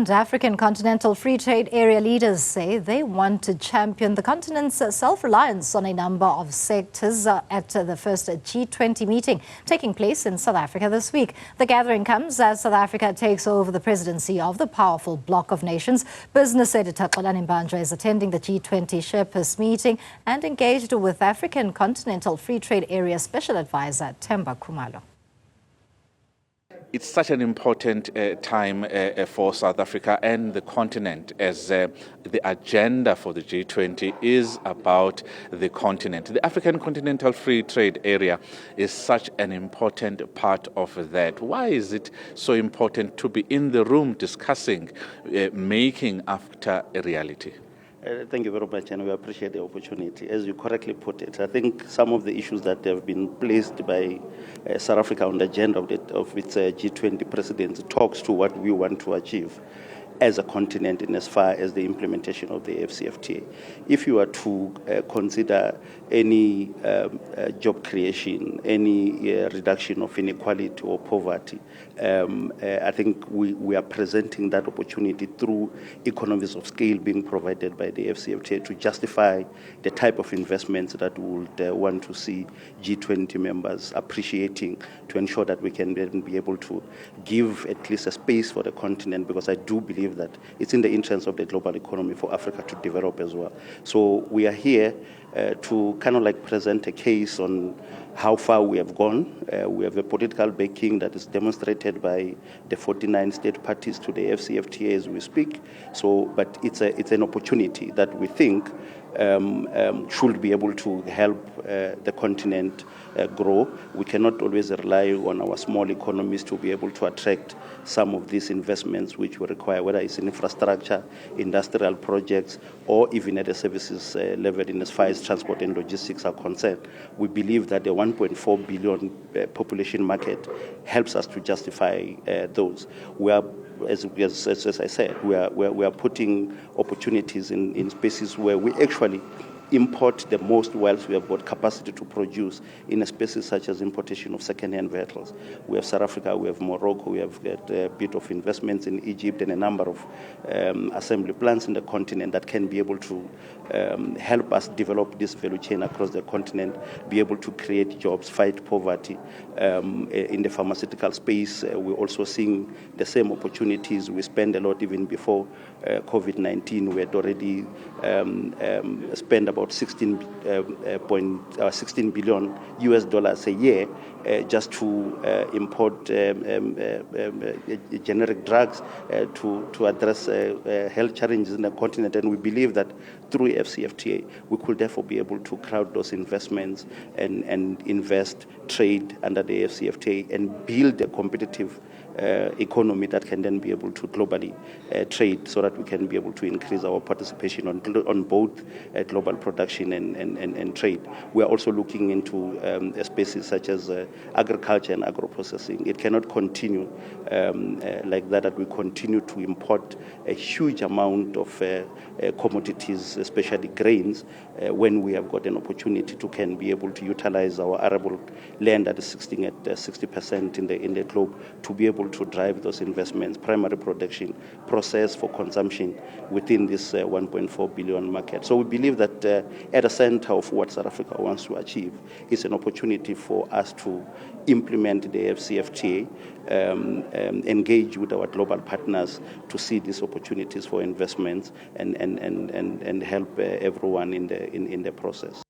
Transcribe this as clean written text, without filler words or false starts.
And African Continental Free Trade Area leaders say they want to champion the continent's self-reliance on a number of sectors at the first G20 meeting taking place in South Africa this week. The gathering comes as South Africa takes over the presidency of the powerful bloc of nations. Business editor Xolani Mbanjwa is attending the G20 Sherpas meeting and engaged with African Continental Free Trade Area Special Advisor Themba Khumalo. It's such an important time for South Africa and the continent, as the agenda for the G20 is about the continent. The African Continental Free Trade Area is such an important part of that. Why is it so important to be in the room discussing making AfCFTA a reality? Thank you very much, and we appreciate the opportunity. As you correctly put it, I think some of the issues that have been placed by South Africa on the agenda of its G20 presidency talks to what we want to achieve as a continent in as far as the implementation of the AfCFTA. If you are to consider any job creation, any reduction of inequality or poverty, I think we are presenting that opportunity through economies of scale being provided by the AfCFTA to justify the type of investments that we would want to see G20 members appreciating to ensure that we can then be able to give at least a space for the continent, because I do believe that it's in the interest of the global economy for Africa to develop as well. So we are here to kind of like present a case on how far we have gone. We have a political backing that is demonstrated by the 49 state parties to the AfCFTA as we speak. So, but it's an opportunity that we think should be able to help the continent grow. We cannot always rely on our small economies to be able to attract some of these investments which we require, whether it's in infrastructure, industrial projects, or even at the services level in as far as transport and logistics are concerned. We believe that the 1.4 billion population market helps us to justify those. We are, as I said, we are putting opportunities in spaces where we actually import the most wealth. We have got capacity to produce in spaces such as importation of second-hand vehicles. We have South Africa, we have Morocco, we have got a bit of investments in Egypt and a number of assembly plants in the continent that can be able to help us develop this value chain across the continent, be able to create jobs, fight poverty. In the pharmaceutical space, we're also seeing the same opportunities. We spend a lot even before COVID-19. We had already spent about 16 billion US dollars a year just to import generic drugs to address health challenges in the continent. And we believe that through AfCFTA, we could therefore be able to crowd those investments and invest, trade under the AfCFTA and build a competitive economy that can then be able to globally trade, so that we can be able to increase our participation on both global production and trade. We are also looking into spaces such as agriculture and agro-processing. It cannot continue like that we continue to import a huge amount of commodities, especially grains, when we have got an opportunity to can be able to utilize our arable land that is sitting at 60% in the globe to be able to drive those investments, primary production, process for consumption within this 1.4 billion market. So we believe that at the center of what South Africa wants to achieve is an opportunity for us to implement the AfCFTA, engage with our global partners to see these opportunities for investments and help everyone in the process.